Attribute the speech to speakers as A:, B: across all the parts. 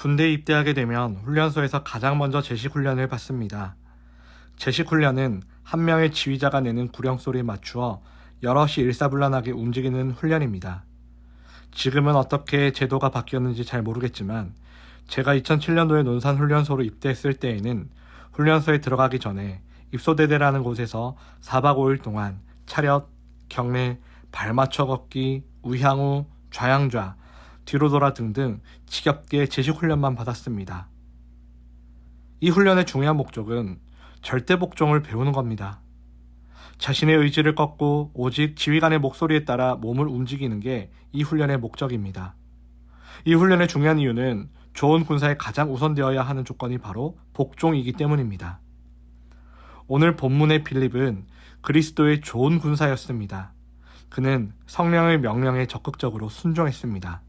A: 군대에 입대하게 되면 훈련소에서 가장 먼저 제식 훈련을 받습니다. 제식 훈련은 한 명의 지휘자가 내는 구령 소리에 맞추어 여럿이 일사불란하게 움직이는 훈련입니다. 지금은 어떻게 제도가 바뀌었는지 잘 모르겠지만 제가 2007년도에 논산훈련소로 입대했을 때에는 훈련소에 들어가기 전에 입소대대라는 곳에서 4박 5일 동안 차렷, 경례, 발맞춰 걷기, 우향우, 좌양좌, 뒤로 돌아 등등 지겹게 제식 훈련만 받았습니다. 이 훈련의 중요한 목적은 절대 복종을 배우는 겁니다. 자신의 의지를 꺾고 오직 지휘관의 목소리에 따라 몸을 움직이는 게 이 훈련의 목적입니다. 이 훈련의 중요한 이유는 좋은 군사에 가장 우선되어야 하는 조건이 바로 복종이기 때문입니다. 오늘 본문의 빌립은 그리스도의 좋은 군사였습니다. 그는 성령의 명령에 적극적으로 순종했습니다.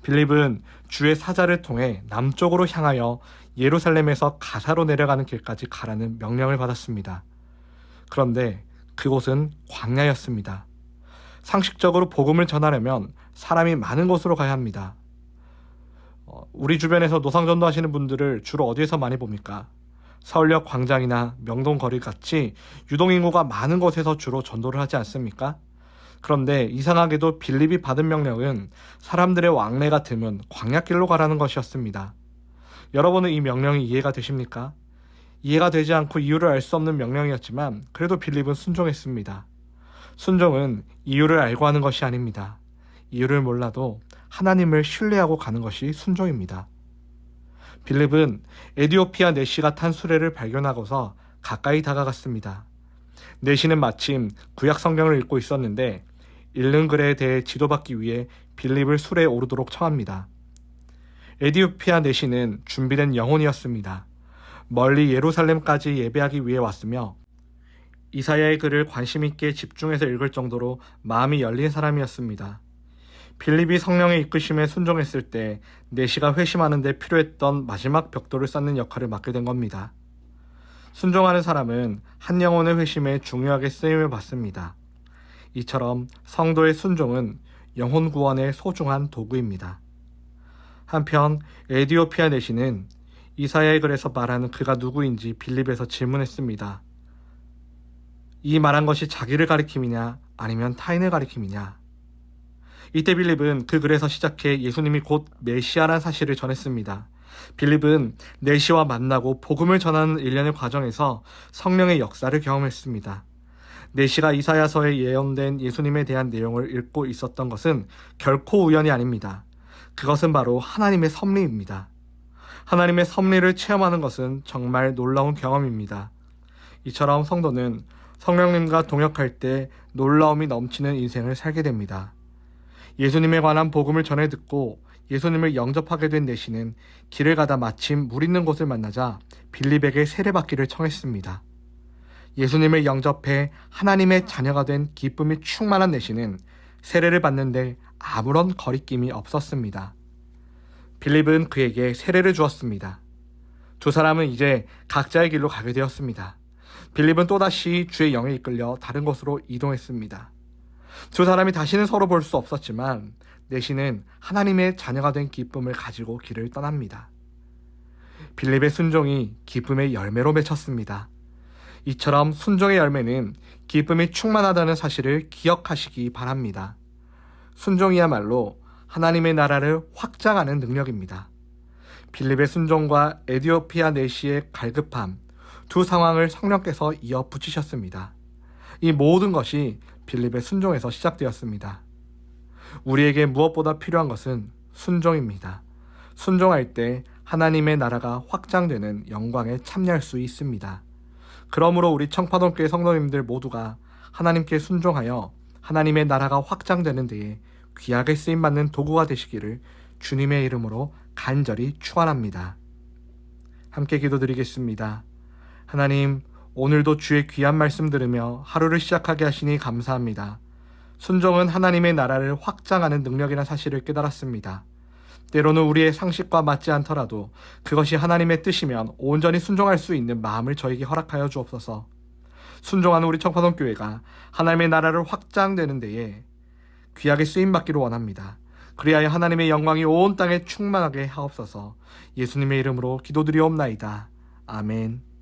A: 빌립은 주의 사자를 통해 남쪽으로 향하여 예루살렘에서 가사로 내려가는 길까지 가라는 명령을 받았습니다. 그런데 그곳은 광야였습니다. 상식적으로 복음을 전하려면 사람이 많은 곳으로 가야 합니다. 우리 주변에서 노상전도 하시는 분들을 주로 어디에서 많이 봅니까? 서울역 광장이나 명동거리 같이 유동인구가 많은 곳에서 주로 전도를 하지 않습니까? 그런데 이상하게도 빌립이 받은 명령은 사람들의 왕래가 드문 광야길로 가라는 것이었습니다. 여러분은 이 명령이 이해가 되십니까? 이해가 되지 않고 이유를 알 수 없는 명령이었지만 그래도 빌립은 순종했습니다. 순종은 이유를 알고 하는 것이 아닙니다. 이유를 몰라도 하나님을 신뢰하고 가는 것이 순종입니다. 빌립은 에디오피아 내시가 탄 수레를 발견하고서 가까이 다가갔습니다. 내시는 마침 구약 성경을 읽고 있었는데 읽는 글에 대해 지도받기 위해 빌립을 수레에 오르도록 청합니다. 에디오피아 내시는 준비된 영혼이었습니다. 멀리 예루살렘까지 예배하기 위해 왔으며 이사야의 글을 관심 있게 집중해서 읽을 정도로 마음이 열린 사람이었습니다. 빌립이 성령의 이끄심에 순종했을 때 내시가 회심하는 데 필요했던 마지막 벽돌을 쌓는 역할을 맡게 된 겁니다. 순종하는 사람은 한 영혼의 회심에 중요하게 쓰임을 받습니다. 이처럼 성도의 순종은 영혼 구원의 소중한 도구입니다. 한편 에디오피아 내시는 이사야의 글에서 말하는 그가 누구인지 빌립에서 질문했습니다. 이 말한 것이 자기를 가리킴이냐 아니면 타인을 가리킴이냐. 이때 빌립은 그 글에서 시작해 예수님이 곧 메시아란 사실을 전했습니다. 빌립은 내시와 만나고 복음을 전하는 일련의 과정에서 성령의 역사를 경험했습니다. 내시가 이사야서에 예언된 예수님에 대한 내용을 읽고 있었던 것은 결코 우연이 아닙니다. 그것은 바로 하나님의 섭리입니다. 하나님의 섭리를 체험하는 것은 정말 놀라운 경험입니다. 이처럼 성도는 성령님과 동역할 때 놀라움이 넘치는 인생을 살게 됩니다. 예수님에 관한 복음을 전해 듣고 예수님을 영접하게 된 내시는 길을 가다 마침 물 있는 곳을 만나자 빌립에게 세례받기를 청했습니다. 예수님을 영접해 하나님의 자녀가 된 기쁨이 충만한 내시는 세례를 받는데 아무런 거리낌이 없었습니다. 빌립은 그에게 세례를 주었습니다. 두 사람은 이제 각자의 길로 가게 되었습니다. 빌립은 또다시 주의 영에 이끌려 다른 곳으로 이동했습니다. 두 사람이 다시는 서로 볼 수 없었지만 내시는 하나님의 자녀가 된 기쁨을 가지고 길을 떠납니다. 빌립의 순종이 기쁨의 열매로 맺혔습니다. 이처럼 순종의 열매는 기쁨이 충만하다는 사실을 기억하시기 바랍니다. 순종이야말로 하나님의 나라를 확장하는 능력입니다. 빌립의 순종과 에디오피아 내시의 갈급함, 두 상황을 성령께서 이어 붙이셨습니다. 이 모든 것이 빌립의 순종에서 시작되었습니다. 우리에게 무엇보다 필요한 것은 순종입니다. 순종할 때 하나님의 나라가 확장되는 영광에 참여할 수 있습니다. 그러므로 우리 청파동교회 성도님들 모두가 하나님께 순종하여 하나님의 나라가 확장되는 데에 귀하게 쓰임받는 도구가 되시기를 주님의 이름으로 간절히 축원합니다. 함께 기도드리겠습니다. 하나님, 오늘도 주의 귀한 말씀 들으며 하루를 시작하게 하시니 감사합니다. 순종은 하나님의 나라를 확장하는 능력이라는 사실을 깨달았습니다. 때로는 우리의 상식과 맞지 않더라도 그것이 하나님의 뜻이면 온전히 순종할 수 있는 마음을 저에게 허락하여 주옵소서. 순종하는 우리 청파동교회가 하나님의 나라를 확장되는 데에 귀하게 쓰임받기를 원합니다. 그리하여 하나님의 영광이 온 땅에 충만하게 하옵소서. 예수님의 이름으로 기도드리옵나이다. 아멘.